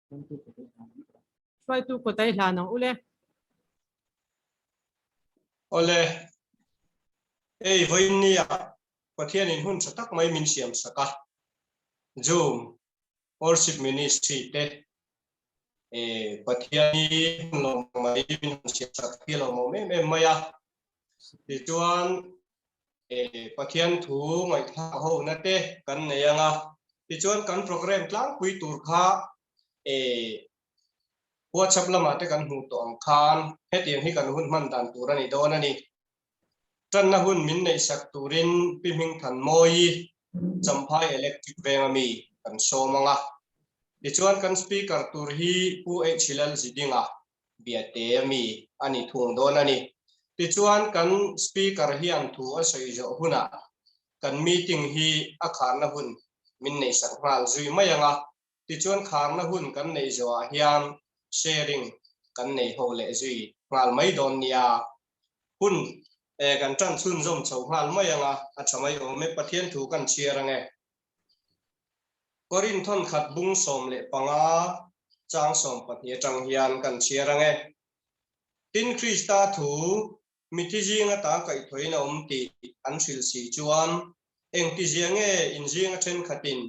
Try to ko tay la nang ule. Ole. Ei voin nia. Pathian in hun satak mai min siam saka. Zoom. Worship ministry te. Pathian ni lo mai min siam sak kilo mo me maya. Di chuan Pathian thu ngai tha ho na te kan ne yanga. Di chuan kan program tlang pui tur kha WhatsApp lama te kan hu to ang khan hetiang hi kan hun man dan turani don ani tan na hun min nei sak turin piming than moi champhai electric vengami kan so manga di chuan kan speaker tur hi pu e chilal zidinga biate mi ani thung don ani di chuan kan speaker hi an thu a sei zo huna kan meeting hi a khan na hun min nei sak hal zui mayanga di chuan khang na hun kan nei zo a hian sharing kan nei ho le zui ngal mai don nia hun kan tran chun zom chho ngal mai anga a chamai o me Pathian thu kan chiarange korin thon khat bung som le panga chang som pathia tang hian kan chiarange tin Krista thu miti jinga ta kai thoina ti an sil si chuan eng ti jiange in jinga chen khatin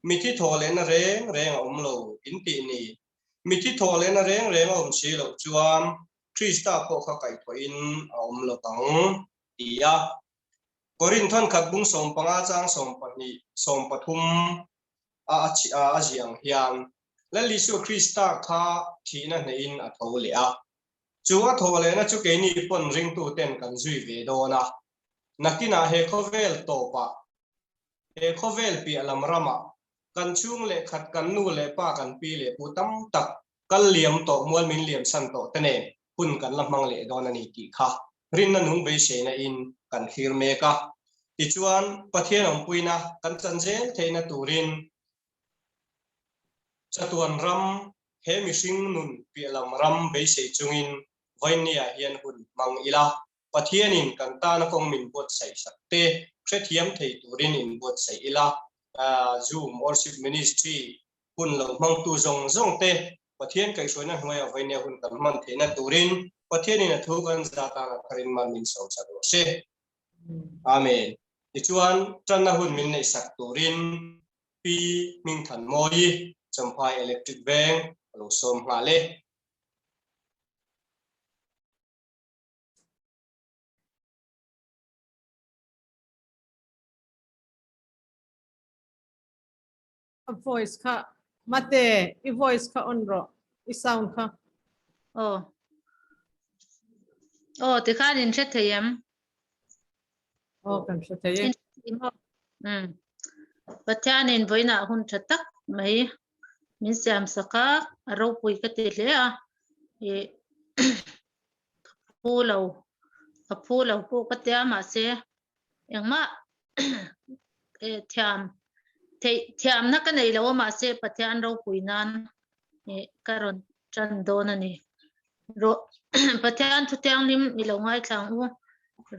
miti thole na reng lo in ti ni miti thole na reng si lo chuan Krista po kha kai thoin lo tang tia korin thon khat bung som panga chang som pathum a jiang hian lali su Krista kha thina nein a thole a chuwa thole na chu ke ni pon ring tu ten kan zui ve dona nakina he khovel topa he khovel pi alam rama kan chung le khat kan nu le pa kan pi le putam tak kal liam to mual min liam san to tene hun kan lamang le don ani ti kha rin na nung be se na in kan hir me ka ti chuan Pathian om puina kan chanjel theina turin chatuan ram he mi sing nun pi alam ram be se chungin vainia hian hun mang ila Pathian in kan ta na kong min bot sai sakte krethiam thei turin in bot sai ila Zoom worship ministry hun lo mang tu zong te Pathian kai soina hnoya vainia hun kan man theina turin Pathian in thu kan zata na karin man min so sa RAWHSE amen tichuan tanna hun min nei sak turin pi ming than moi champhai electric bank lo som hale A voice ka mate I voice ka on ro I sound ka ti khan in chat thayam kan chat thayam Pathian in voina hun thatak mai min siam saka ro pui ka te le a e phulo pu ka te ma se engma thiam na ka nei lo ma se Pathian ro pui nan karon chan don ani ro Pathian thu tiang lim I lo ngai thlang u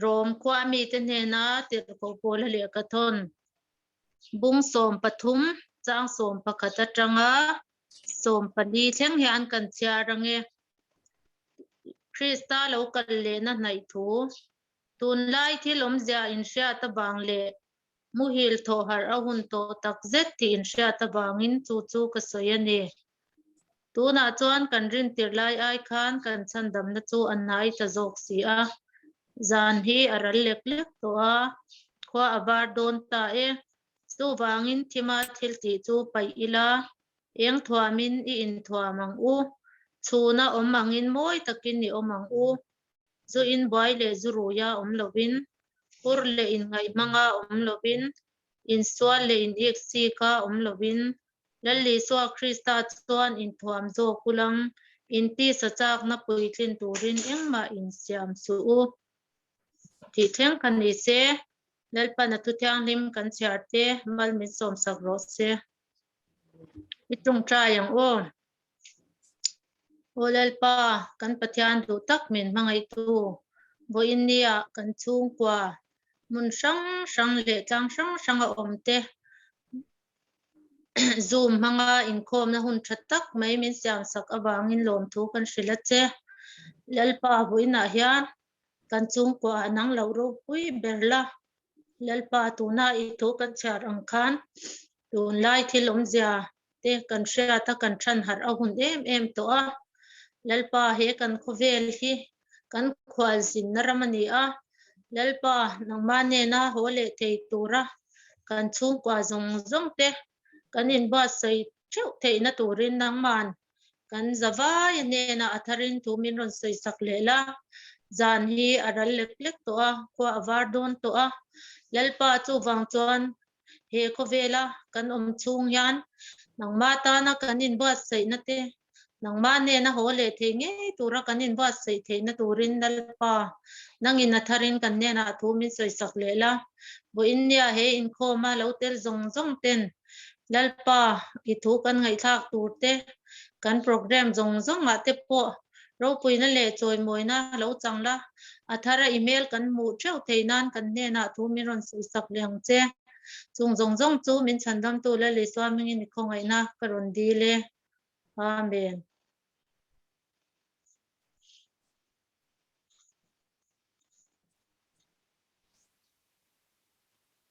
rom kwa mi te ne na tir ko pol le ka thon bung som pathum chang som pakhat atanga som pani thleng hian kan chia range Krista lo kal le na nai thu tun lai thilom zia in sha ta bang le muhil tho har a hun to tak zet ti in sha ta bangin chu ka soyani tuna chuan kan rin tir lai ai khan kan chandam na chu an nai ta jok si a zan hi aral lek to a khwa abar don ta chu wangin thima thil ti chu pai ila eng thwamin I in thwamang u chuna omangin moi takin ni omang u zu in boy le zuru ya lovin pur le in ngai manga lovin in swal le in exi ka lovin lalli swa Krista chuan in thwam zo kulang in ti sachak na puitlin turin engma in siam su u ti thleng kan ni se lalpa na thu thiang lim kan charte mal min som sak RAWHSE itung tra yang lalpa kan Pathian du tak min mangai tu bo in nia kan chung kwa mun sang le tang sang a om te zoom hanga Inkhawm na hun thatak mai min siam sak awangin lom thu kan hrila che lalpa buina hian kan chung kwa nang lo ro pui berla lalpa tuna I thu kan char ang khan tun lai thilom zia te kan hria ta kan than har a hun em to a lalpa he kan khovel hi kan khwal sin naramani a lalpa nang mane na hole thei tura kan chung kwa zong te kan in ba sai theu thei na turin nang man kan zawai ne na atharin thu min ron sei sak lela zan hi aral lek to a kwa awar don to a lalpa chu wang chuan he khovela kan chung hian nang mata na kan in ba sei na te nang mane na hole thei nge tura kan in ba sei thei na turin lalpa nang in atharin kan ne na thu min sei sak lela bo india he Inkhawm ma lo tel zong ten lalpa I thu kan ngai thak turte kan program zong a te po ro puina le choi moina lo changla athara email kan mu theu theinan kan ne na thu mi ron sak leng che chung zong chu min chandam tu la le swami ni khongai na karon di le amen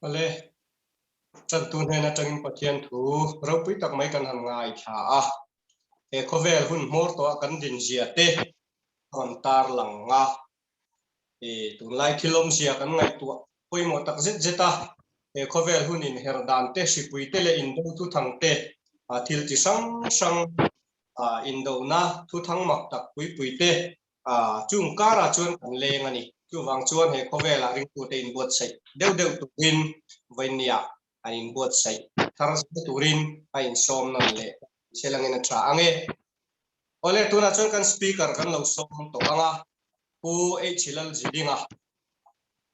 ale chan tu ne na changin pathian thu ro pui tak mai kan han ngai tha a e khovel hun mor to kan din zia te kon tar lang nga e tun lai thilom zia kan ngai tu pui mo tak zeta e khovel hun in herdan te sipui te le in do tu thang te a thil chi sang in do na thu thang mak tak pui te chung kara chuan kan leng ani chu wang chuan he khovela ring tu te in bot sai deu tu in vainia in bot sai thar turin in som nan le selangin tra ange ole tuna chuan kan speaker kan lo som to anga pu e chilal jidinga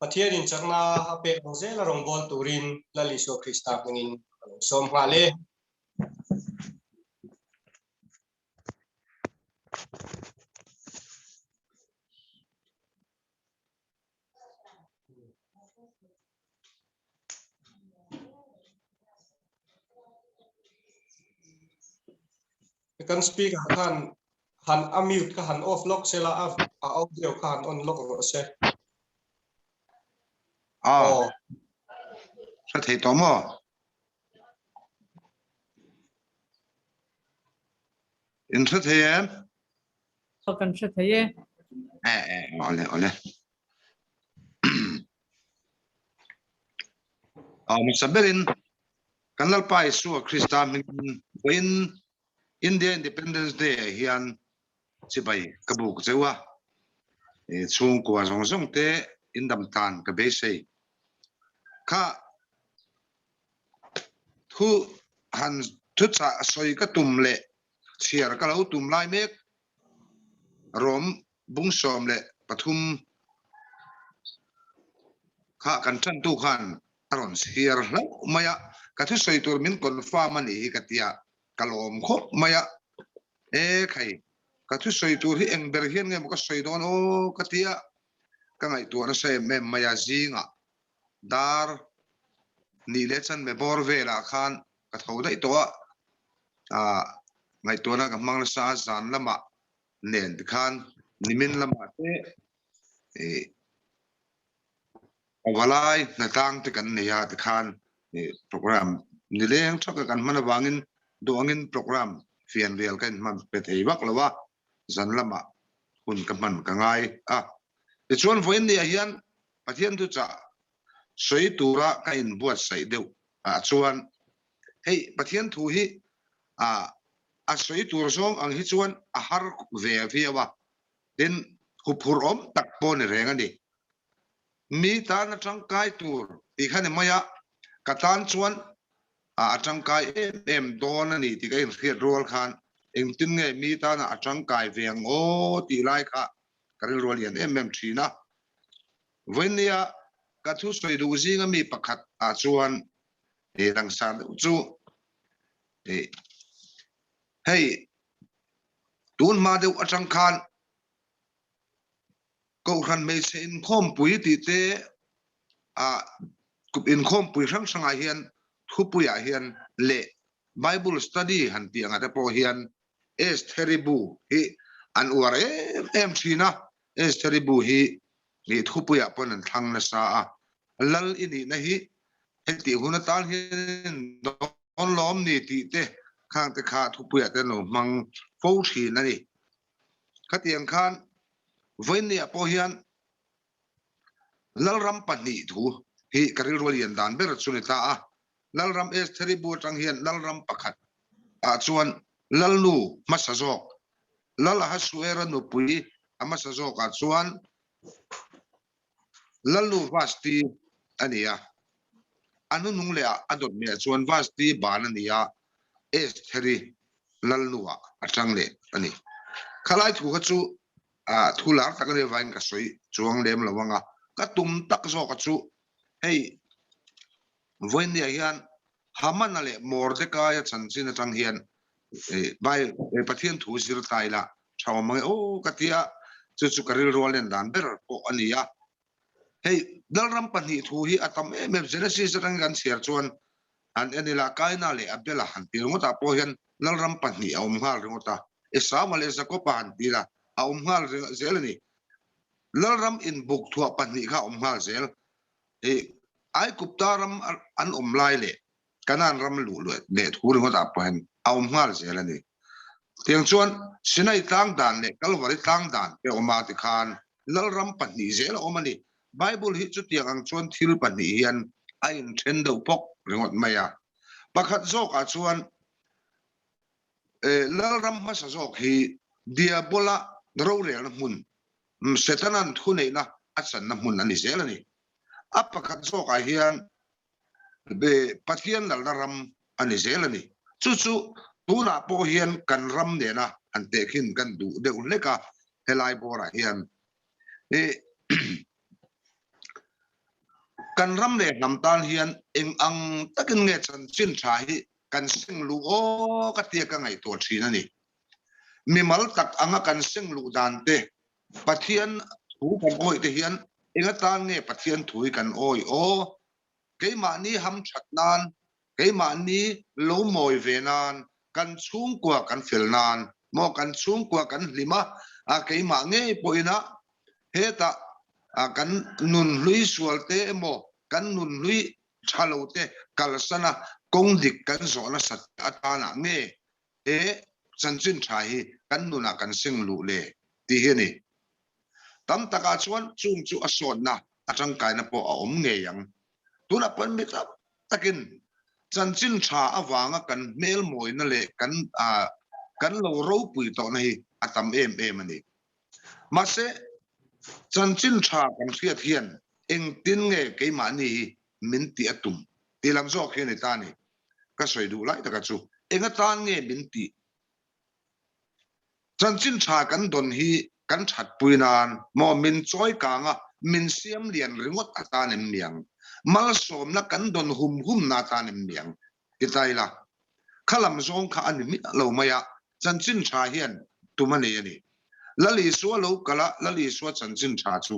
pathian in chakna hape rosela rongbol turin laliso krista ngin som hale kan speaker kan han unmute ka han off lock sela audio kan on lock ro se sa thei to mo in sa thei em kan hre thei ole musaberin kanal pai su krista min India Independence Day hian sibai kabuk zewa chung kwa zong te indam tan ka be sei kha thu han thu cha soi ka tum le chiar ka lo tum lai mek rom bung som le pathum kha kan than tu khan aron siar la maya ka thu soi tur min confirm ani hi katia kalom kho maya khai ka thu soi tur hi eng ber hian nge ka soi don o katia ka ngai tu na se me maya zinga dar ni le chan me bor vela khan ka thau dai to ngai tu na ka mang sa zan lama nen khan nimin lama te awalai na tang te kan ne ya te khan program ni leng thok kan mana wangin doangin program fian vel kan man pe thei wak lawa zan lama hun ka man ka ngai te chuan voin ni hian pathian tu cha soi tura ka in buat sai deu chuan hei pathian thu hi a soi tur zong ang hi chuan a har ve viawa den hupur om tak pon reng ani mi ta na tangkai tur ti khane maya katan chuan atangkai em don ani ti kai khiat rol khan eng tin nge mi ta na atangkai veng o ti lai kha karil rol yan em thina venia ka thu soi du zinga mi pakhat chuan rang san chu hey tun ma deu atang khan ko khan me se Inkhawm pui ti te kup Inkhawm pui sang sanga hian thu pui a hian le Bible study han ti anga te po hian es theribu hi an uar em thina es theribu hi ni thupuya pon an thang na sa a lal ini na hi heti huna tal hin don lom ni ti te khang te kha thupuya te no mang fo thi na ni khatiang khan voinia po hian lalram pani thu hi karil rolian dan ber chunita a lalram es theribu tang hian lalram pakhat a chuan lalnu masazok lala hasuera no pui amasazok a chuan lalnu vasti ania anu nungle adot me chuan vasti ban ania es theri lalnuwa atrangle ani khalai thu ka chu a thular takle vain ka soi chuang lem lawanga ka tum tak zo ka chu hei voinia hian hamanale mordeka ya chanchin atang hian bai pathian thu sir taila chawmang o katia chu karil rolen dan ber ko ania hei dalram pani thu hi atam em genesis rang gan share chuan an enila kaina le abela han tilngota po hian dalram pani aum hal ringota esamale zakopan dila aum hal zelani lalram in buk thua pani kha aum hal zel ai kuptaram an omlai le kanan ram lu le thu ringota po hian aum hal zelani tiang chuan sinai tang dan le kalwari tang dan pe oma ti khan lalram pani zel omani Bible hi chu tiang ang chuan thil pani hian a in thendo pok ringot maya pakhat zok a chuan lalram masa zok hi diabola rorel mun setanan thuneina achan na mun ani zelani a pakhat zok a hian be pathian lalram ani zelani chu tuna po hian kan ram ne na ante khin kan du de leka helai bora hian kan ram le nam tan hian eng ang takin nge chan chin tha hi kan sing lu o ka tia ka ngai to thina ni mi mal tak anga kan sing lu dan te pathian thu kan oi te hian enga tan nge pathian thui kan oi o keima ni ham thatnan keima ni lo moi venan kan chung kwa kan felnan mo kan chung kwa kan lima a keima nge poina heta kan nun lui sualte mo kan nun lui chalote kalsana kongdik kan zona sat atana nge chanchin thai kan nuna kan sing lu le ti heni tam taka chuan chung chu asot na atang kai na po a om nge yang tuna pan mi takin chanchin tha awanga kan mel moi na le kan lo ro pui to na hi atam em ani mase chanchin tha kan thiat hian eng tin nge keima ni min ti atum tilam zo khene tani ka soi du lai taka chu enga tan nge min ti chanchin tha kan don hi kan that puinan mo min choi kanga min siam lian ringot atanem miang mal som na kan don hum na tanem miang kitaila khalam zong kha ani mi lo maya chanchin tha hian tumani ani lali suwa lo kala lali suwa chanchin tha chu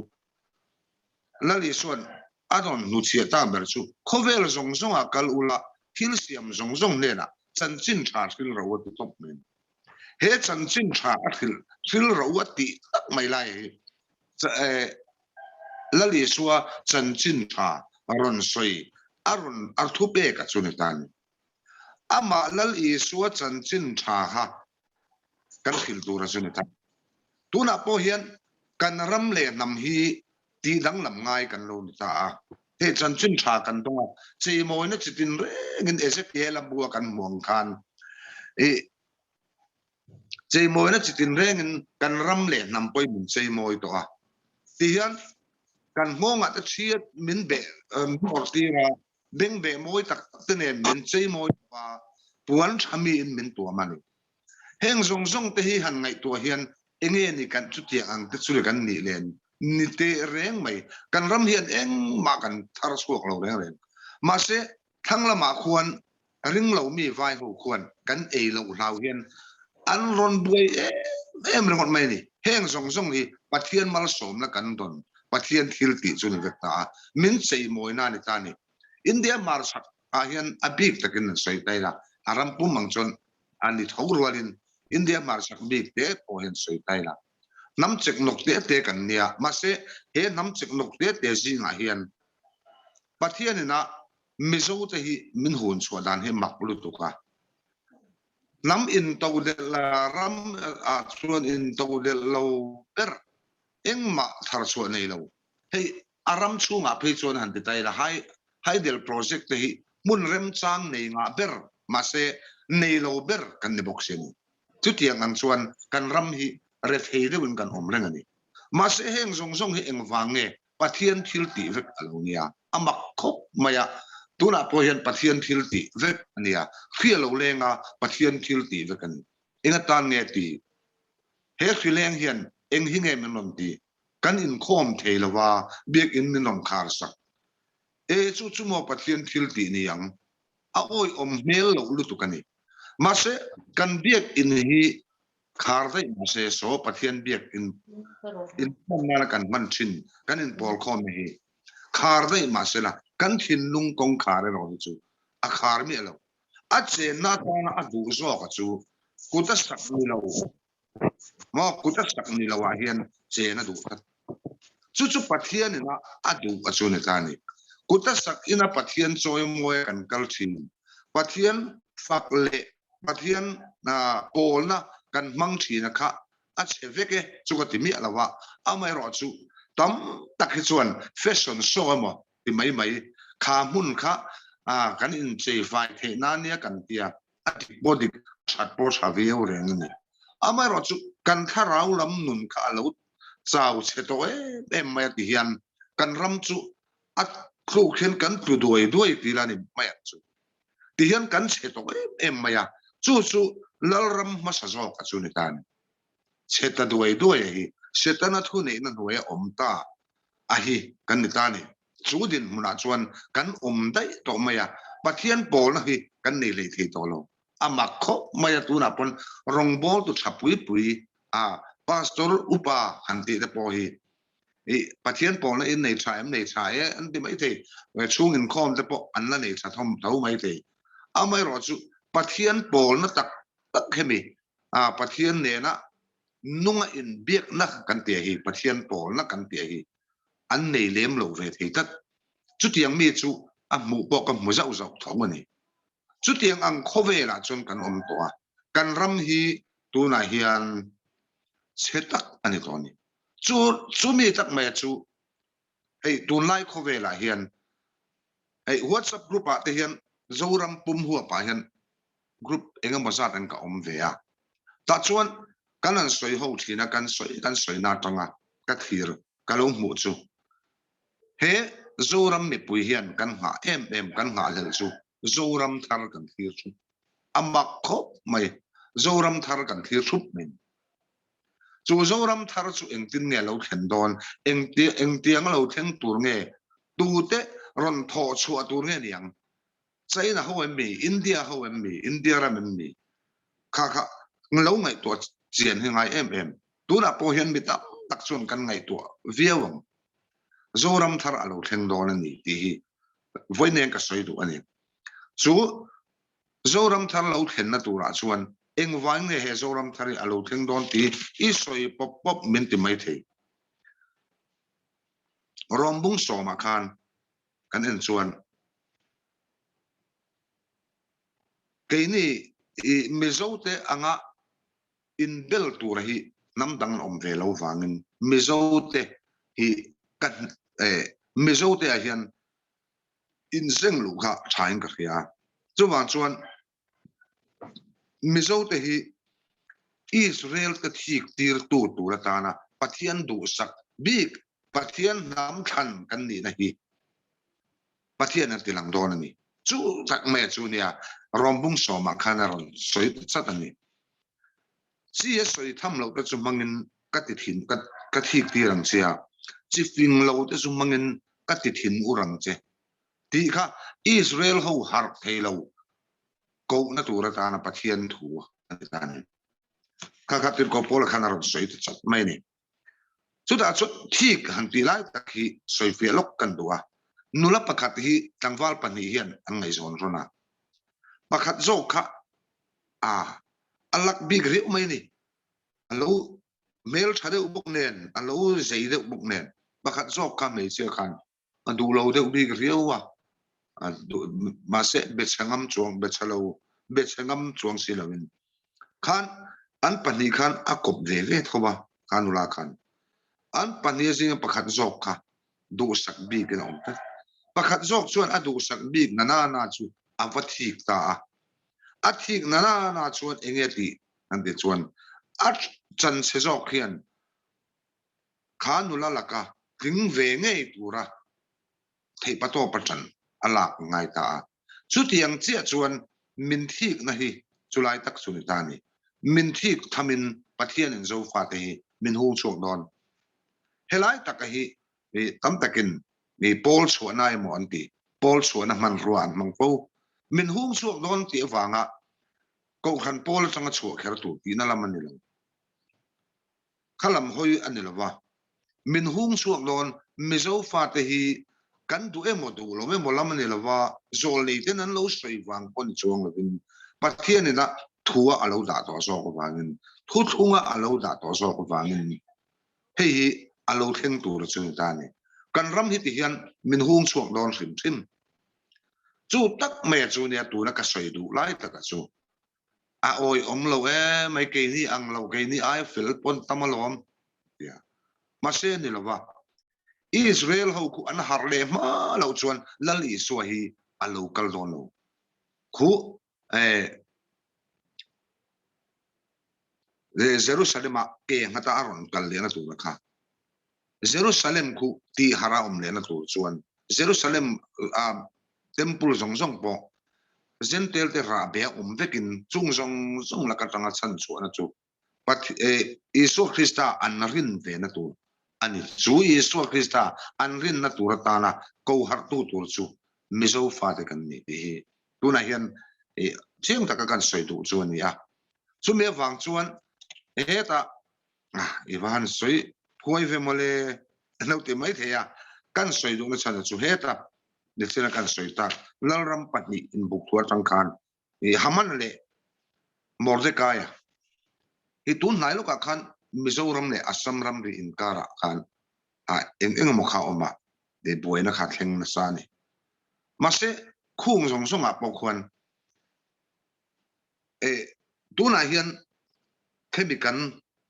lali suan adon nu chia ta ber chu khovel zong zong a kal ula thil siam zong zong ne na chanchin tha thil ro wa top men he chanchin tha thil ro wa ti tak mai lai lali suwa chanchin tha aron soi aron arthu pe ka chu ne tan ama lali suwa chanchin tha ha kan thil tu ra chu ne tan tuna po hian kan ram le nam hi ti dang lam ngai kan lo ni ta he chanchin tha kan donga chei moi na chitin re ngin ezekiel la bua kan muang khan chei moi na chitin re ngin kan ram le nam poi mun chei moi to a ti hian kan ngonga ta chiat min be mor ti ra beng be moi tak te ne min chei moi pa puan thami in min to mani heng zong zong te hi han ngai to hian enge ni kan chu ti ang te chu kan ni len ni te reng mai kan ram hian eng ma kan thar suak lo reng ren ma se thangla ma khuan ring lo mi vai ho khuan kan e lo lau hian an ron buai em rengot mai ni heng zong zong hi pathian mal som na kan don pathian thil ti chu ni ta min sei moi na ni ta ni india mar sak a hian abik takin sei tai la aram pum mang chon ani thau rualin India mar sak big te po hen soi tai la nam chek nok te kan nia ma se he nam chek nok te zinga hian pathian na mizo te hi min hun chwa dan he maklu tu ka nam in to de la ram a chuan in to de lo per eng ma thar chwa nei lo hey aram chunga phe chon han te tai la hai del project te hi mun rem chang nei nga ber ma se nei lo ber kan ne box ni chu tiang ang chuan kan ram hi re thei de win kan om reng ani ma se heng zong hi eng wange pathian thil ti vek alonia amak khop maya tuna po hian pathian thil ti vek ania khrial lo lenga pathian thil ti vek ani enga tan nge ti he khrileng hian eng hi nge menom ti kan in khom theilawa biak in minom khar sak e chu mo pathian thil ti ni yang a oi om mel lo lu tu kani ma se kan biak in hi khar dai ma se so pathian biak in na kan man thin kan in pol khom hi khar dai ma se la kan thin lung kong khar ro chu a khar mi lo a che na ta na a du zo ka chu ku ta sak ni lo mo ku ta sak ni lo wa hian che na du chu pathian na a du a chu ne ta ni ku ta sak ina pathian choi moe kan kal thin pathian fak le pathian na PAWLNA kan mang thina kha a che veke chu ka ti mi alawa a mai ro chu tam tak hi chuan fashion show mo ti mai kha mun kha kan in che vai the na nia kan tia a ti body chat po sa ve o reng ni a mai ro chu kan kha rau lam nun kha lo chau che to em mai ti hian kan ram chu a khlo khen kan pu doi ti la ni mai chu ti hian kan che to em mai chu lal ram ma sa zo ka chu ni tan cheta doi hi cheta na thu nei na noi om ta a hi kan ni ta ni chu din muna chuan kan om dai to maya pathian PAWLNA hi kan nei le thei to lo ama kho maya tu na pon rong bol tu chapui a pastor upa hanti de po hi e pathian PAWLNA in nei trai an ti mai thei chung in khom de po an la nei tha thom thau mai thei amai ro chu pathian PAWLNA tak khemi a pathian ne na nunga in biak na kan te hi pathian PAWLNA kan te hi an nei lem lo ve thei tat chu tiang mi chu a mu po ka mu zau thong ani chu tiang ang khove la chon kan om to a kan ram hi tu na hian chetak ani to ni chu mi tak me chu hey tu lai khove la hian hey WhatsApp group a te hian zoram pum huwa pa hian group enga mazat an ka om ve a ta chuan kan an soi ho thina kan soi na tanga ka thir ka lo mu chu he zoram mi pui hian kan nga em kan nga lel chu zoram thar kan thir chu amak khop mai zoram thar kan thir thup min chu zoram thar chu engtin nge lo khen don engtiang lo theng tur nge tu te ron tho chu atur nge niang China ho em mi India ho em mi India ram em mi kha nglo ngai to chian hi ngai em tu na po hian mi tak chon kan ngai to viawang zoram thar alo theng don ani ti hi voinen ka soi du ani chu zoram thar lo thlen na tura chuan engwang nge he zoram thari alo theng don ti I soi pop min ti mai thei rombung soma khan kan en chuan keini mizote anga in bel tur hi namdang om ve lo wangin mizote hi kan mizote a hian in seng lu kha thain ka khia chuwang chuan mizote hi Israel ka thik tir tu ra ta na pathian du sak big pathian nam khan kan ni na hi pathian an tilang don ani chu tak me chu nia rombung soma khana ron soi chat ani si soi tham lo ta chu mangin ka ti thin ka thik tirang sia chi fing lo ta chu mangin ka ti thin urang che ti kha Israel ho har thei lo ko na tu ra ta na pathian thu ani kha tir ko pol khana ron soi chat mai ni chu da chu thik han ti lai ta khi soi fe lok kan duwa nula pakhat hi tangwal pani hian an ngai zon rona pakhat zo kha alak big ri mai ni alo mail thade ubuk nen alo zei de ubuk nen bakhat job ka me che khan adu lo de big riwa ma se bet sangam chuang bet chalo bet sangam chuang silawin khan an pani khan akop ve ve thoba kanula khan an pani jing pakhat job kha du sak big na om ta pakhat job chuan adu sak big na chu avathik ta athik na chuan engeti ande chuan at chan se jok khian khanula laka king ve ngei tura thei pato pachan alak ngai ta chu tiang chia chuan min thik na hi chulai tak chuni tani min thik thamin pathian in zo fa te hi min hu chuak don helai tak hi tam takin ni pol chuanai mo anti pol chuana man ruan mangpo min hu chuak don ti awanga ko khan pol changa chu kher tu ti na lamani lo khalam hoi anilawa min hung chuak don mizo fa te hi kan du emo du lo me molamani lawa zol ni ten an lo soi wang pon chuang lovin pathian ina thua alo da to so ko wangin thu thunga alo da to so ko wangin hei hi alo theng tur chu ta ni kan ram hi ti hian min hung chuak don hrim thim chu tak me chu ne tu na ka soi du lai ta ka chu oi om lo mai ke ni ang lo ke ni ai fil pon tamalom ya ma se ni lawa Israel ho ku an harle ma lo chuan lali so hi a local don lo khu Jerusalem ke ngata aron kal le na tu kha Jerusalem khu ti hara le na tu chuan Jerusalem temple zong po zentel te ra be vekin chung la ka tanga chan chu na chu but Isu Christa an rin ve na tu ani chu Isu Christa an rin na tur ta na ko har tu tur chu mizo fa de kan ni hi tu na hian chim ta ka kan soi tu chu ni a chu me wang chuan ta iwan soi khoi ve mole no te mai the ya kan soi du na chan chu ta de sina kan soi ta lalram patni in buk thua tang khan haman le Mordecai hi tu nai lo ka khan Mizoram ne Assam ram ri in kara khan eng mo kha oma de boina kha thleng na sa ni mase khung song a pokhuan tu na hian themikan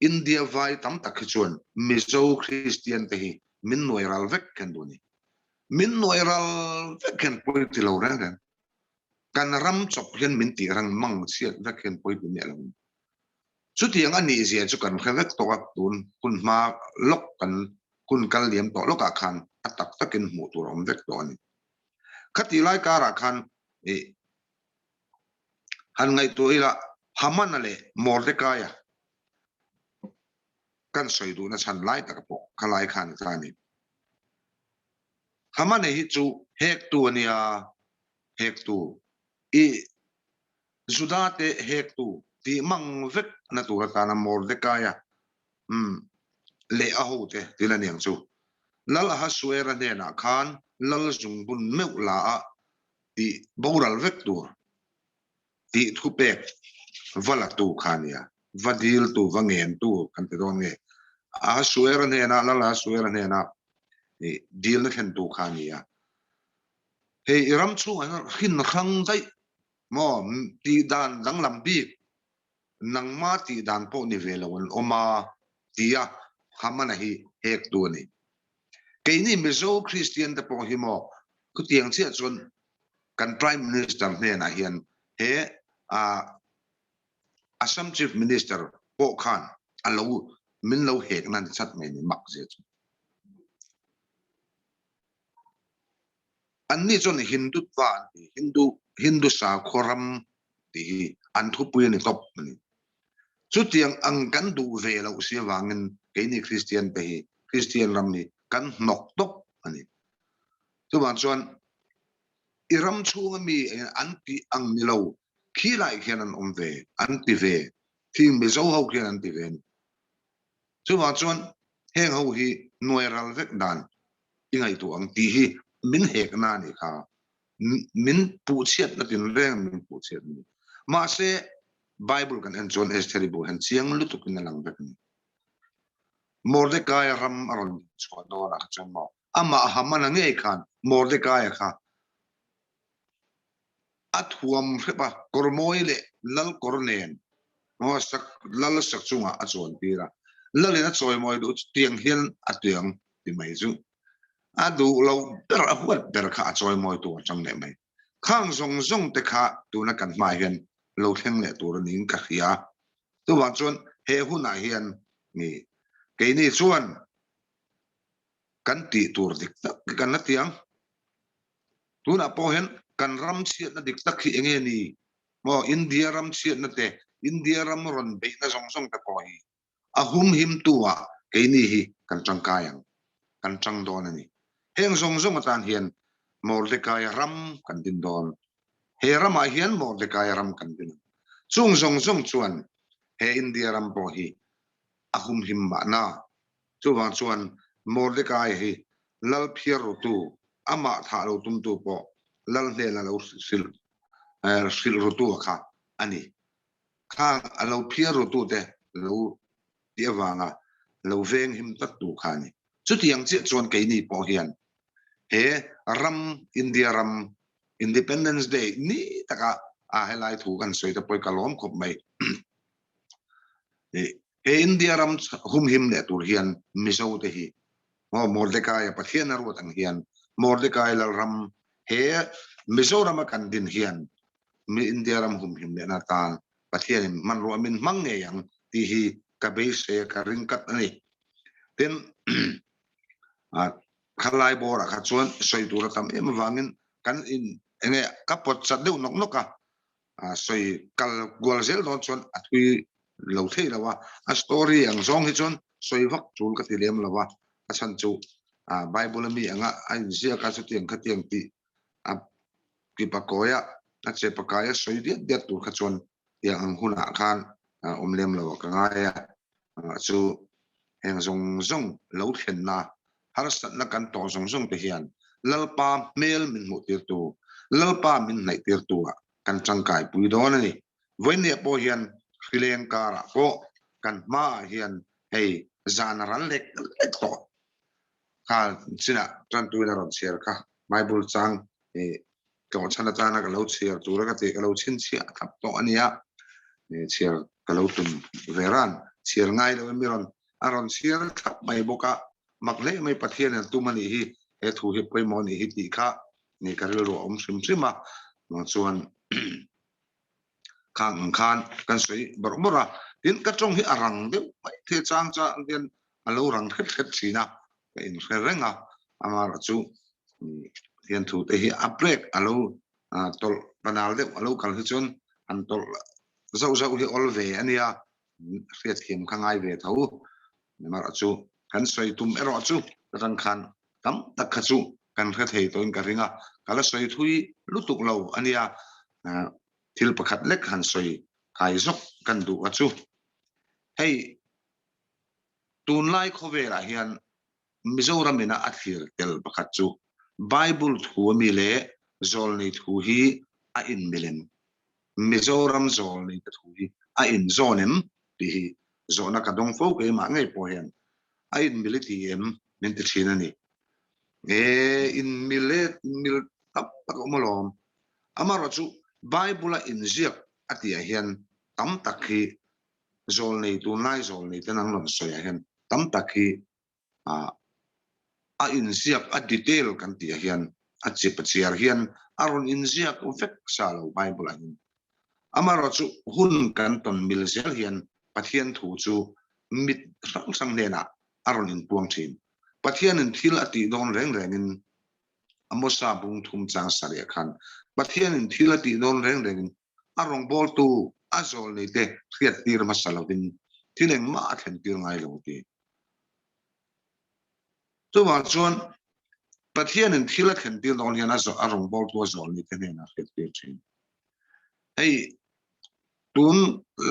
India vai tam tak chuan Mizo Christian te hi min noiral vek kan du ni min noiral vek kan poi ti lo ran kan ram chok hian min ti rang mang chiat vek kan poi bi ne lo chu tiang ani zia chu kan khawek to ak tun kun ma lok kan kun kal liam to loka khan atak takin mu tur om vek to ani khati lai kara khan han ngai to ila haman ale Mordecai kan soi du na chan lai tak po khalai khan tani haman hi chu hek tu ania hek tu Judate hek tu ti mang vek na tur ta na Mordecai le a ho te tila niang chu lal ha suera ne na khan lal jung bun meu la a ti boral vek tu ti thu pek vala tu khania vadil tu wangen tu kan te don nge a suera ne na lal ha suera ne na ni deal na khen tu khania he ram chu an hin khang dai mo ti dan dang lam bi nang ma ti dan po ni velawon oma tia hamana hi hek tu ni ke ni Mizo Christian te po hi mo ku tiang chia chun kan prime minister ne na hian he Assam chief minister po khan alo min lo hek nan chat mai ni mak je chu an ni chon hindu sa khoram ti an thu pu ni top ni chu tiang ang kan du ve lo si wangin ke ni Christian te hi Christian ram ni kan nok top ani chu ban chuan iram chunga mi anti ang ni lo khi lai khian an om ve anti ve thing mi zo ho khian anti ve chu ban chuan heng ho hi noiral vek dan ingai tu ang ti hi min hek na ni kha min pu chiat na tin reng min pu chiat ni ma se Bible kan en John Esther bu han chiang lutuk in lang bek ni Mordecai ram aron chwa do la chon mo ama hamana nge khan Mordecai kha athuam pheba kormoile lal kornen no sak lal sak chunga achon tira lalina choi moi du tiang hian atiang ti mai chu adu lo ber ahuat ber kha choi moi tu chang ne mai khang zong zong te kha tu na kan mai hian lo thleng le tur ning ka khia tu wa chon he hu na hian ni ke ni chuan kan ti tur dik tak kan na tiang tu na po hian kan ram chiat na dik tak hi enge ni mo India ram chiat na te India ram ron be na zong zong ta ko hi ahum him tuwa ke ni hi kan chang kayang kan chang don ani heng zong zong atan hian Mordecai ram kan din don he ram a hian Mordecai ram kan din chung zong zong chuan he India ram po hi ahum him ma na chuwang chuan Mordecai hi lal phiar ro tu ama tha lo tum tu po lal ne la lo sil ro tu kha ani kha alo phiar ro tu te lo dia wanga lo veng him tat tu kha ni chu tiang che chuan ke ni po hian he ram India ram Independence Day ni taka a helai thu kan soi ta poi kalom khop mai he India ram hum him le tur hian mizo te hi Mordecai pathian aro tang hian Mordecai lal ram he mizo ram kan din hian mi India ram hum him le na tan pathian man ro min mang nge yang ti hi ka be se ka ringkat ani ten a khalai bor a kha chuan soi tur tam em wangin kan in enge kapot chat deuh nok noka soi kal gwal zel don chuan athui lo thei lawa a story ang zong hi chuan soi vak chul ka ti lem lawa a chan chu Bible mi anga ai zia ka chu tiang kha tiang ti a ki pakoya a che pakaya soi dia tur kha chuan tiang ang huna khan lem lawa ka nga ya chu heng zong zong lo thlen na har sat na kan to zong zong te hian lalpa mel min mu tir tu lalpa min nai tir tu kan changkai pui don ani voine po hian khileng kara ko kan ma hian hei zan ran lek to kha china tran tu na ron share kha Bible chang ko chana chana ka lo share tu ra ka te ka lo chin chia thap to ania share ka lo tum veran share ngai lo mi ron aron share thap mai boka makle mai pathian tu mani hi e thu hi poi mo ni hi ti kha ni ka ro sim sima no chuan khang khan kan soi bora tin ka chong hi arang de mai the chang cha den alo rang khet khet china in renga amar chu hian thu te hi aprek alo tol panal de alo kal hi chon an tol zau zau hi ol ve ania riat him khangai ve thau mar chu kan soi tum ero chu rang khan kam tak kha chu kan kha thei toin ka ringa kala soi thui lutuk lo ania thil pakhat lek han soi kai zok kan du achu hei tun lai khovera hian Mizoram ina athir tel pakhat chu Bible thu mi le zol nei thu hi a in milen Mizoram zol nei thu hi a in zonem ti hi zona ka dong fo ke ma ngai po hian a in militi em min ti thina ni in milet mil tap tak omolom amaro chu Bible in ziak atia hian tam takhi zol nei tu nai zol nei tenang lon soya hian tam takhi a in ziak a detail kan ti hian a chip chiar hian aron in ziak vek salo Bible an amaro chu hun kan ton mil zel hian pathian thu chu mit sang sang nena aron in puang thin pathian in thil ati don reng in amosa bung thum chang saria khan pathian in thil ati don reng in arong bol tu azol nei te khiat tir masalovin thileng ma thlen tir ngai lo ti tu wa chuan pathian in thil thlen tir don hian azo arong bol tu azol nei te na khiat tir thin ei tun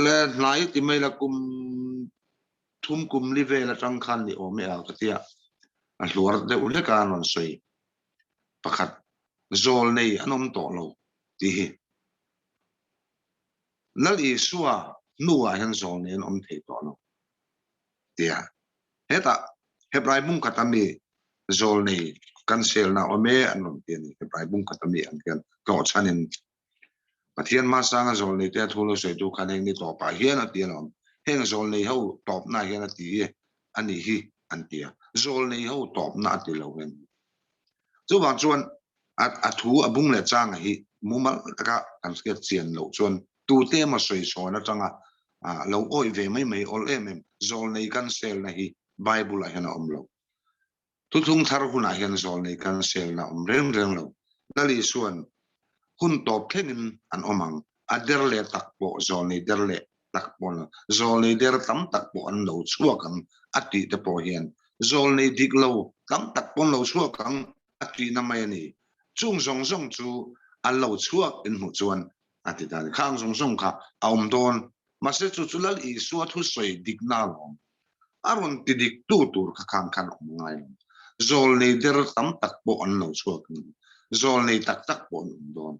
le nai ti mai la kum thum kum li ve la tang khan ni o me a katia a hluar de ule ka non soi pakhat zol nei anom to lo ti hi lali suwa nuwa hen zol nen thei to no tia heta hebrai bung katami zol nei cancel na ome anom tian hebrai bung katami an kian ko chanin pathian ma sanga zol nei te thulo sei tu khaneng ni to pa hian atian om heng zol nei ho top na hian ati ani hi antia zol nei ho top na ati lo hen chu wang chuan a thu abung le chang hi mumal taka kan skiat chian lo chuan tu te ma soi so na changa lo oi ve mai ol em zol nei cancel na hi bible a hian om lo tu thung thar huna hian zol nei cancel na om reng lo nali suan hun top thengin an omang ader le takpo zol nei der le takpo na zol nei der tam takpo an lo chuakang ati te po hian zol nei dik lo tam takpo lo chuakang ati na mai ni chung song chu an lo chuak in mu chuan ati ta khang song kha aum don ma se chu chulal I suat hu soi dik na lom aron ti dik tu tur kha khang khan om ngai zol nei der tam takpo an lo chuak zol nei tak po don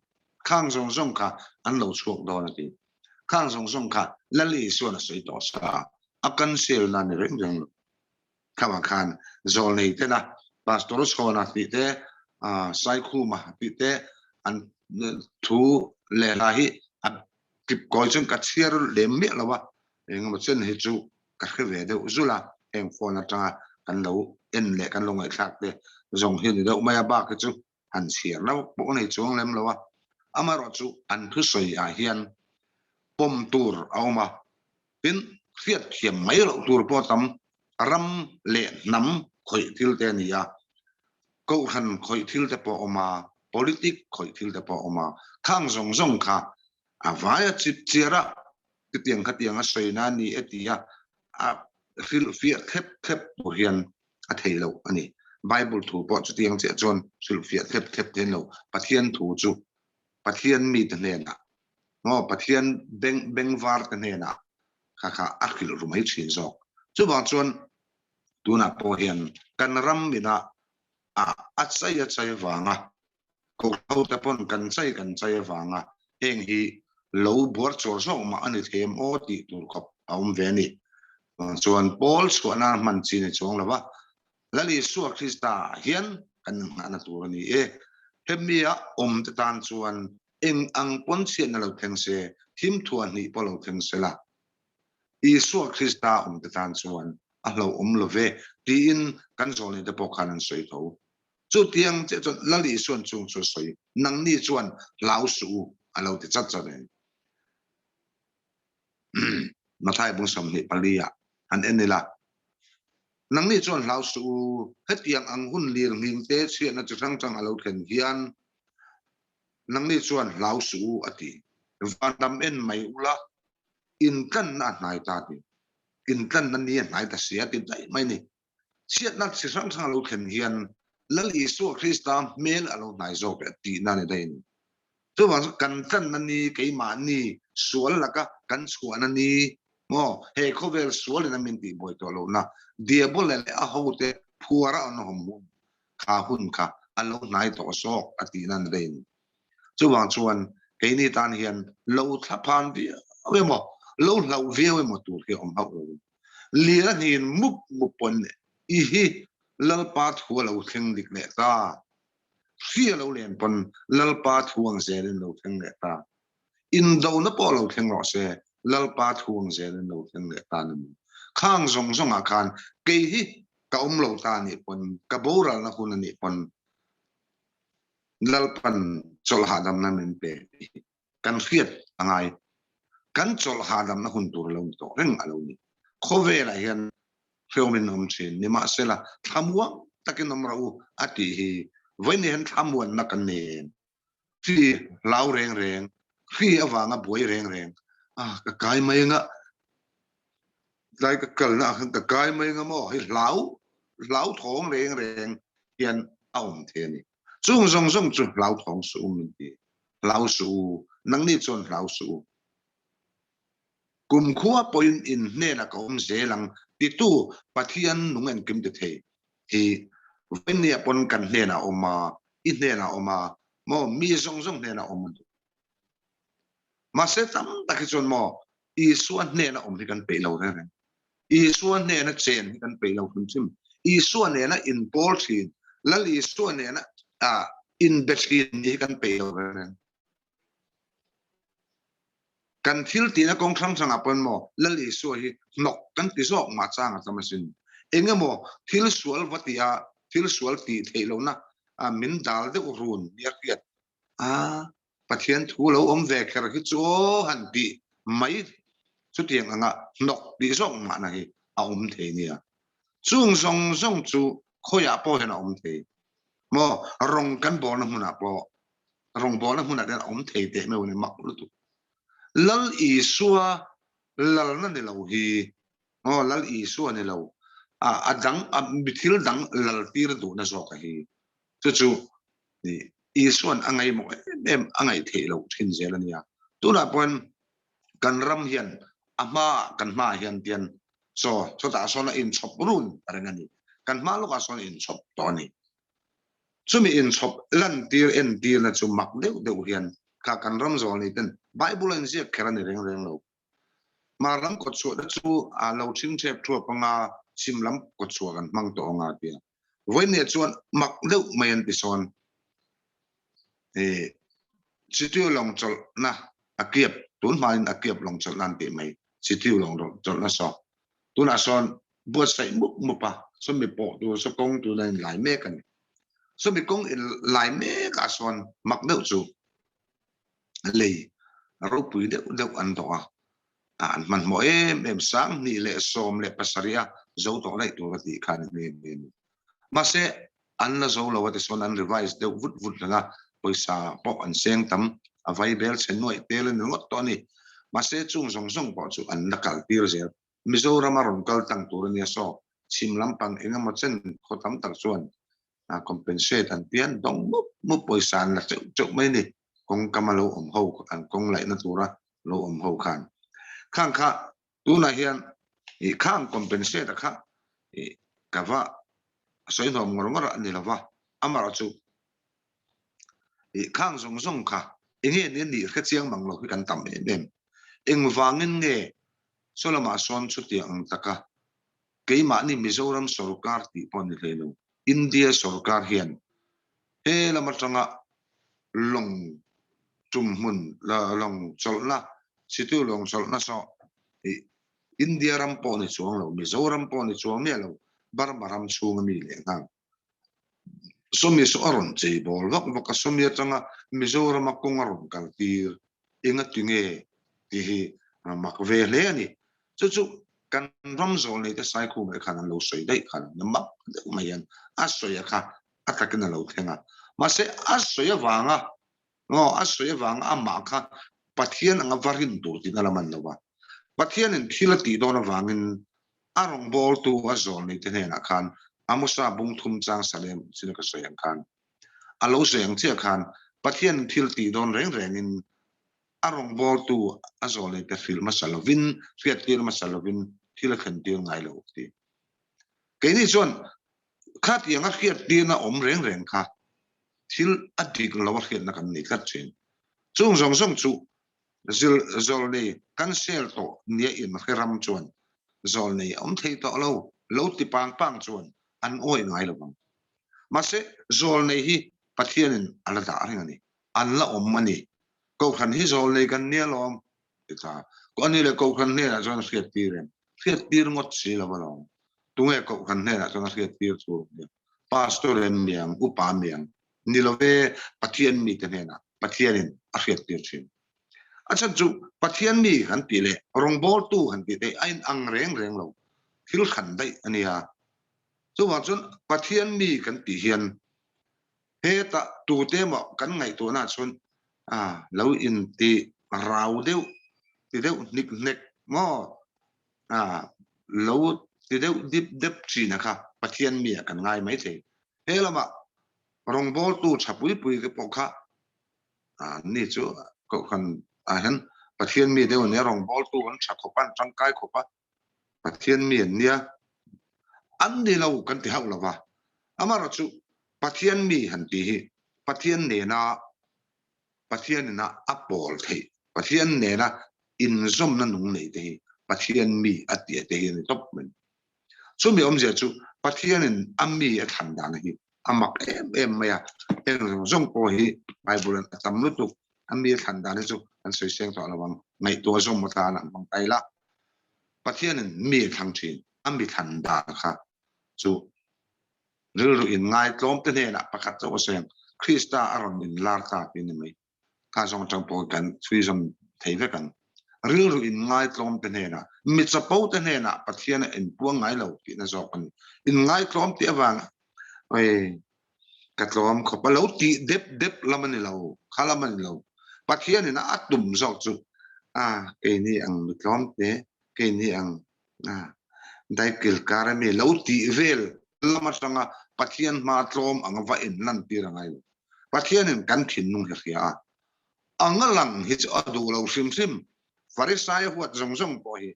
khang song kha an lo chuak don ati khang song kha lali suan soi to sa akan sel na ni reng kama khan zol nei te na pastor skona ti te sai khu ma ti te an thu le la hi kip koi chung ka chiar lem me lawa eng ma chen hi chu ka khve de uzula eng phone atanga kan lo en le kan lo ngai thak te zong hi ni do maya ba ka chu han chiar na bo nei chung lem lawa amaro chu an thu soi a hian pom tur auma pin khiat thiam mai lo tur po tam ram le nam khoi thil te ni ya ko han khoi thil te po oma politic khoi thil te po oma khang zong kha avaya chip chira tiang khatiang a soina ni etia a fil fiat khep po hian a theilo ani bible thu po tiang che chon fil fiat khep ten lo pathian thu chu pathian mi te na ngo pathian beng var te na kha akhil rumai chin zok chu ba chon tuna po hian kan ram mina achai wanga ko ho ta pon kan chai wanga heng hi lo bor chor so ma ani them o ti tur khop aum ve ni chuan pol chuana man chi ni chong lawa lali su krista hian kan ana tur ni hemia te tan chuan eng ang pon chen na lo theng se thim thuan ni polo theng se la Isu krista te tan chuan a lo lo ve ti in kan zol ni te pokhan an soi tho chu tiang che chon lali suan chung chu soi nang ni chuan lau su alo te chat chat ne mathai bung som ni palia an enela nang ni chuan lau su hetiang ang hun lir nging te chia na chang alo khen hian nang ni chuan lau su ati vandam en mai ula in kan na nai ta ti in kan na ni nai ta sia ti dai mai ni siat na chang alo khen hian lal Isu Krista mel alo nai zo pe ti na ne dai chu wang kan ni ke ma ni sual laka kan suan ni mo he cover sual na min ti boy to lo na dia bol le a ho te phuara on hom kha hun kha alo nai to so ati na ne dai chu wang chuan ke ni tan hian lo thapan bi we mo lo ve we mo tur ke om hau lo li la ni mup pon I hi lal pa thu lo theng dik le ta khi lo len pon lal pa thuang se len lo theng le ta in do na po lo theng ro se lal pa thuang se len lo theng le ta nam khang zong a khan ke hi ka lo ta ni pon ka bora na hun ni pon lal pan chol ha dam na men pe kan khiat angai kan chol ha dam na hun tur lo to reng alo ni khove la hian filmin chin ni ma sela thamwa takin namrau ati hi voini han thamwan na kan ne fi lau reng fi awanga boi reng ka kai mai nga dai ka kal na ka kai mai nga mo hi lau thong reng hian aum the ni chung zong chu lau thong su min ti lau su nang ni chon lau su kum khuwa point in ne na ka zelang ti tu pathian nungen kim te the hi veni apon kan ne na oma I ne na oma mo mi zong ne na oma mà sẽ tắm ta cái chuyện mò isuan nè nó om thì cần pay lâu này isuan nè nó chen thì cần pay lâu không chim isuan nè nó in ball thì là isuan nè nó in between thì cần pay lâu này kan thil ti na kong thang sang apon mo lali so hi nok kan ti so ma chang ta masin enga mo thil sual vatia thil sual ti theilo na min dal de run ya kiat pathian thu lo om ve kher ki cho han ti mai chu tiang anga nok ti so ma na hi om the nia chung song song chu khoya po hen om the mo rong kan bo na huna po rong bo na huna den om the te me ne mak lu tu lal isua lal na ne lo hi lal isua ne lo adang bithil dang lal tir du na zo ka hi chu ni isuan angai mo em angai the lo thin zel ania tu na pon kan ram hian ama kan ma hian tian so ta so na in chop run arangani kan ma lo ka so in chop to ni chumi in chop lan tir en tir na chu mak deu hian ka kan ram zo ni ten bible an zia kherani reng lo ma ram ko chu da chu a lo ching chep thu panga sim lam ko chu kan mang to nga tia voi ne chuan mak deu mai an ti son chitiu long chol na akiap tun main akiap long chol nan ti mai chitiu long chol na so tu na son bu sai mu pa so mi po tu so kong tu nan lai me kan so mi kong in lai me ka son mak deu chu lei ro pui deu an to an man mo em sang ni le som le pasaria zo to lai tu ti khan me ma se an la zo lo wa ti son an revise deu vut nga poisa po an seng tam avai bel chen noi tel en ngot to ni ma se chung song song po chu an nakal tir zel mizoram aron kal tang tur ni so chim lampang enga mo chen khotam tak chuan compensate an pian dong mu poisa na chu mai ni kong kamalo om ho an kong lai na tura lo om ho khan khang kha tu na hian i khang compensate kha i kawa soi nom ngor ani lawa amara chu i khang song song kha enge ni kha chiang mang lo kan tam em eng wangin nge solama son chu tiang taka keima ni mizoram sarkar ti pon ni lelo india sarkar hian he lama tanga long tum mun la long cholna situ long cholna so india ram po ni chuang lo mizoram po ni chuang me lo barbaram chung mi le nga somi so aron chei bol vak somi tanga mizoram akong aron kal tir inga tinge ti hi mak ve le ani chu kan ram zo le te sai khu me khan lo soi dai khan namak mayan asoya kha atakin lo thenga ma se asoya wanga asoya wanga ama kha pathian anga varin tur ti nalaman lawa pathian in thila ti dona wangin arong bol tu azol ni te na khan amusa bung thum chang salem sina ka soyang khan alo soyang che khan pathian thil ti don reng in arong bol tu azol ni te fil masalovin fiat tir masalovin thila khan tir ngai lo ti ke ni chon khat yang a fiat tir na om reng kha thil adik lawa khiat na kan ni khat chen chung song chu zol nei kan sel to nia in kheram chuan zol nei om thei to lo ti pang chuan an oi ngai lo bang ma se zol nei hi pathianin ala da ringani an la om mani ko khan hi zol nei kan nia lom ta ko ani le ko khan ne na chuan khiat tir ngot si la balong tunge ko khan ne na chuan khiat tir chu pastor en miang upa miang nilove pathian mi te na pathianin a khiat tir chin acha chu pathian mi han ti le rong bol tu han ti te ain ang reng lo thil khan dai ania chu wa chun pathian mi kan ti hian he ta tu te mo kan ngai tu na chun lo in ti rau deu ti deu nek mo lo ti deu dip chi na kha pathian mi kan ngai mai the he lama rong bol tu chapui ke pokha ni chu ko khan hen pathian mi deu ne rong bol tu an chakhopan changkai khopa pathian mi nia an ni lo kan ti hau lawa amara chu pathian mi han ti hi pathian ne na apol thei pathian ne na in zom na nung nei te hi pathian mi atia te hi top men so mi om je chu pathian in ammi a than dan hi amak em maya en zong ko hi bible an tam lu tu ammi than dan chu an soi seng to lawang ngai to zom ma ta na bang tai la pathian in mi thang thin ammi than da kha chu ru in ngai tlom te ne na pakhat cho seng krista aron in lar ta pin mai ka zong chang po kan chui zom thei ve kan ru in ngai tlom te ne na mi chapo te ne na pathian in puang ngai lo ti na zo kan in ngai tlom ti awang oi ka tlom kho pa lo ti dep lamani lo khalamani lo pathian in atum zo chu ke ni ang mi tlom te ke ni ang dai kil karami lo ti vel lama sanga pathian ma tlom ang va in nan ti rangai pathian in kan thin nung hria angalang hi chu adu lo sim farisai huat zong po hi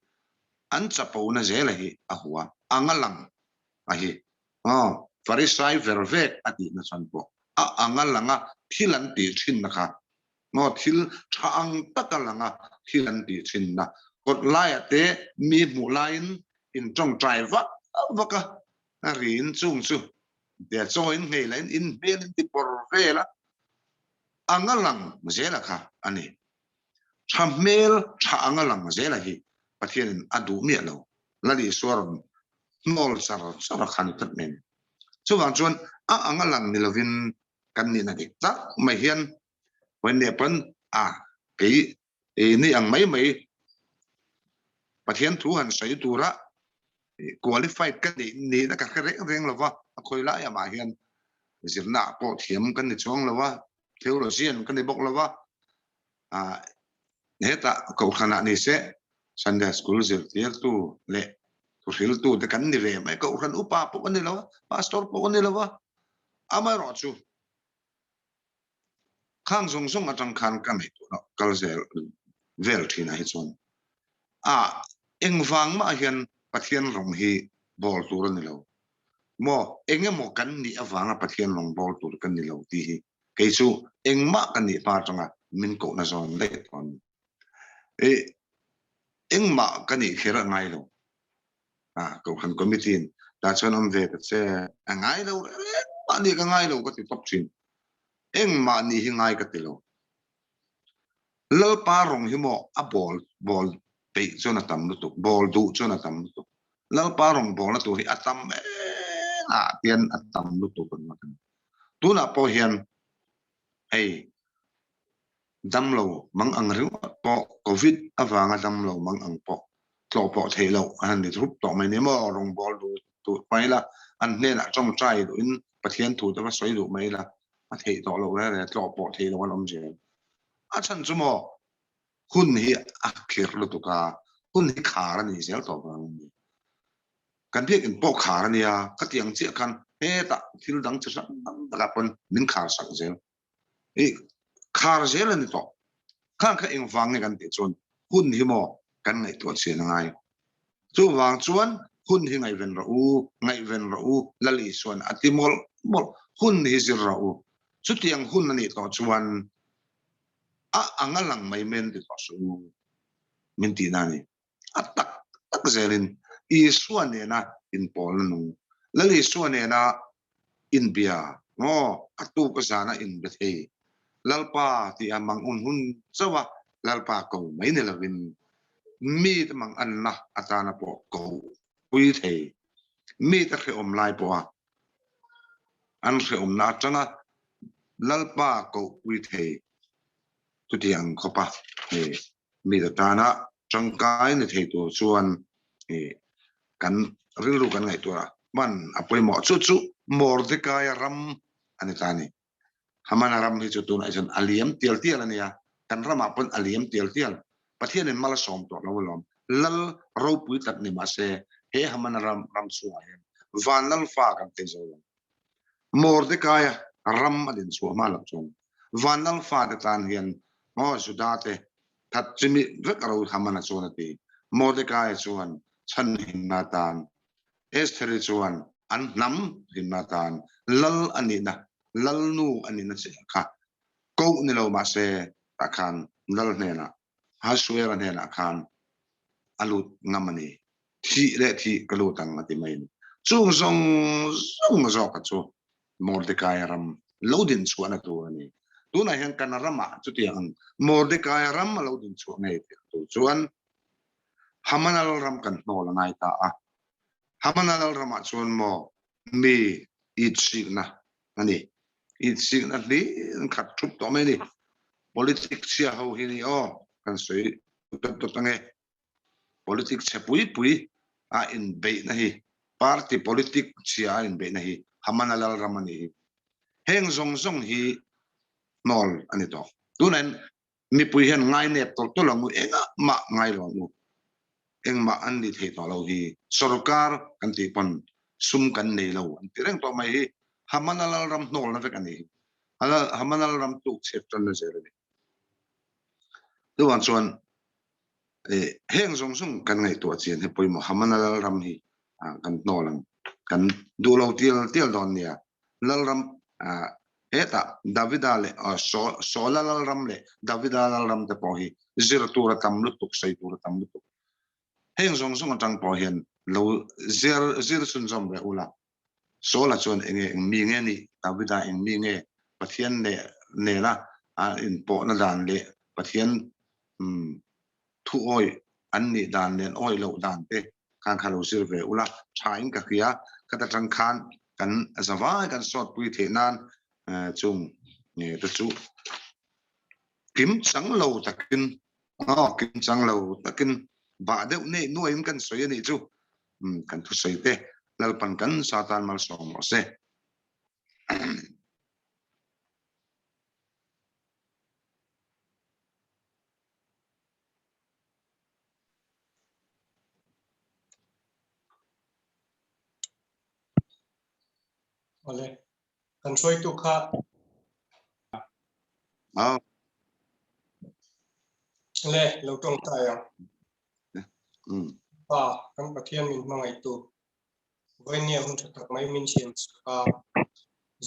an chapo na zela hi ahwa angalang ahi farisai vervet ati na san po angalanga thilan ti thin na kha no thil thang takalanga thilan ti thin na kot lai ate mi mu lain in trong driver vaka rin chung chu de join ngei lain in bel ti por vela angalang zela kha ani thamel tha angalang zela hi pathian adu mi lo lali soron nol sar khan tat men chuwang chuan angalang nilovin kan ni na dik ta mai hian wen ne pan ke ni ang mai pathian thu han sai tura qualified kan ni na ka reng lova khoi la ya ma hian zirna po thiam kan ni chong lova theologian kan ni bok lova heta ko khana ni se Sunday school zir tiel tu le tu hil tu de kan ni ve mai ko khan upa po kan ni lova pastor po kan ni lova amai ro chu khang song atang khan kan ni tu no kal zel vel thina hi chon engwang ma hian pathian rong hi bol tur ni lo mo enge mo kan ni awanga pathian rong bol tur kan ni lo ti hi ke chu engma kan ni pa changa min ko na zon le ton engma kan ni khera ngai lo ko khan committee da chon om ve che ngai lo ani ka ngai lo ko ti top thin engma ni hi ngai ka ti lo lo pa rong hi mo a bol pe chona tam lu tu bol du chona tam lu tu lo pa rong bol na tu hi atam tian atam lu tu kan ma kan tu na po hian dam lo mang ang ru po covid awanga dam lo mang ang po tlo po thei lo an ni rup to mai ne mo rong bol du tu mai la an ne na trong trai du in pathian thu ta soi du mai la a thei to lo la tlo po thei lo an om je chan chu mo hun hi akhir lu tu ka hun hi khar ni sel to bang kan biak in po khar ni ka tiang che kan ta thil dang chu san da pon min khar sak zel khar zel ni to kan ka eng wang ni kan ti chon hun hi mo kan ngai to che na ngai chu wang chuan hun hi ngai ven ra u lali suan atimol hun hi zir ra u chu tiang hun ni to chuan angalang mai men ti to su min ti na ni tak zelin I suan ne na in pol na nu lali suan ne na in bia no atu ka sana in bethe lalpa ti amang hun chawa lalpa ko mai ne lavin mi tamang an na atana po ko pui the mi ta khe om lai po an khe om na changa lalpa ko pui the tu tiang khopa mi ta tana changkai ne the tu chuan kan rilu kan ngai tu man apoi mo chu mordecai ram ani tani hamana ram hi chu tu na jon aliam tial ania kan ram apon aliam tial pathian en mala som to lom lal ro pui tat ni ma se he hamana ram suwa he van lal fa kan te zo mordecai ram adin su ma lam chong van lal fa de tan hian mo judate that chimi vek ro hamana chona ti mordecai chuan chan hin na tan Esther chuan an nam hin na tan lal anina lal nu anina che kha ko ni lo ma se ta khan lal ne na hasuera ne na khan alut ngamani thi le thi kalutang ati main chung zong zo ka chu Mordecai ram lodin chuana tu ani tu na hian kan rama chu ti ang Mordecai ram lodin chu ngai tu chuan hamanal ram kan no la ngai ta a hamanal ram chuan mo mi itsigna ani itsigna li khat thup to mai ni politics sia ho hi ni o kan soi to tange politics che pui a in be na hi party politics sia in be na hi hamanal ramani heng zong hi nol ani to tunen mi pui hian ngai ne to langu enga ma ngai lo nu eng ma an ni the to lo hi sarkar kan ti pon sum kan nei lo an ti reng to mai hi hamanal ram nol na ve kan ni hala hamanal ram tu chep ton na zero ni tu wan chuan heng zong kan ngai to chen he poi mo hamanal ram hi kan nolang kan du lo tiel don nia lal ram eta davidale sola lal ram le davidale lal ram te po hi zero tura tam lu tuk sai tura tam lu tuk heng zong tang po hian lo zero sun zom re ula sola chon enge mi nge ni davida eng mi nge pathian ne la in po na dan le pathian thu oi an ni dan len oi lo dan te kan khalo sir ve ula thain ka khia ka ta tang khan kan azawa kan sot pui the nan chung ne ta chu kim chang lo takin kim chang lo takin ba deuh ne nuain kan soi ani chu kan thu sei te lalpan kan satan mal som se ole kan soi tu kha le lo tong ta ya pa kan pathian min mangai tu voi nia hun thak mai min chen ka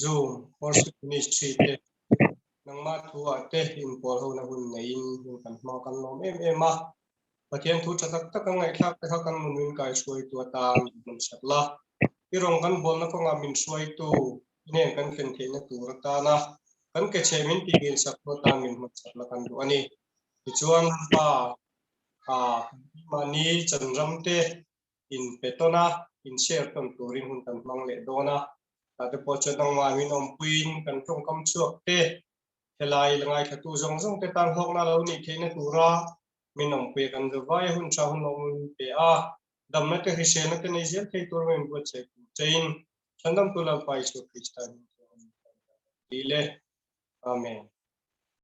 zoom or ministry te nang ma thua te in pol ho na hun nei in kan ma kan nom ma pathian thu thak tak ngai thak te kan mun min kai soi tu ta mun sakla irong kan bol na ko nga min soi tu ne kan khen the na tu ra ta na kan ke che min ti gil sak ko ta min mat sak la kan du ani chuan pa mani chanram te in petona in share ton turin hun kan mang le dona ta te po chetang ma min om puin kan tong kam chuak te helai langai khatu zong te tan hok na lo ni theina tura min om pe kan vai hun cha hun om pe a dam na te hrishe na te nei zel thei tur men bo che chain chandam tulal pai chu kristan ile amen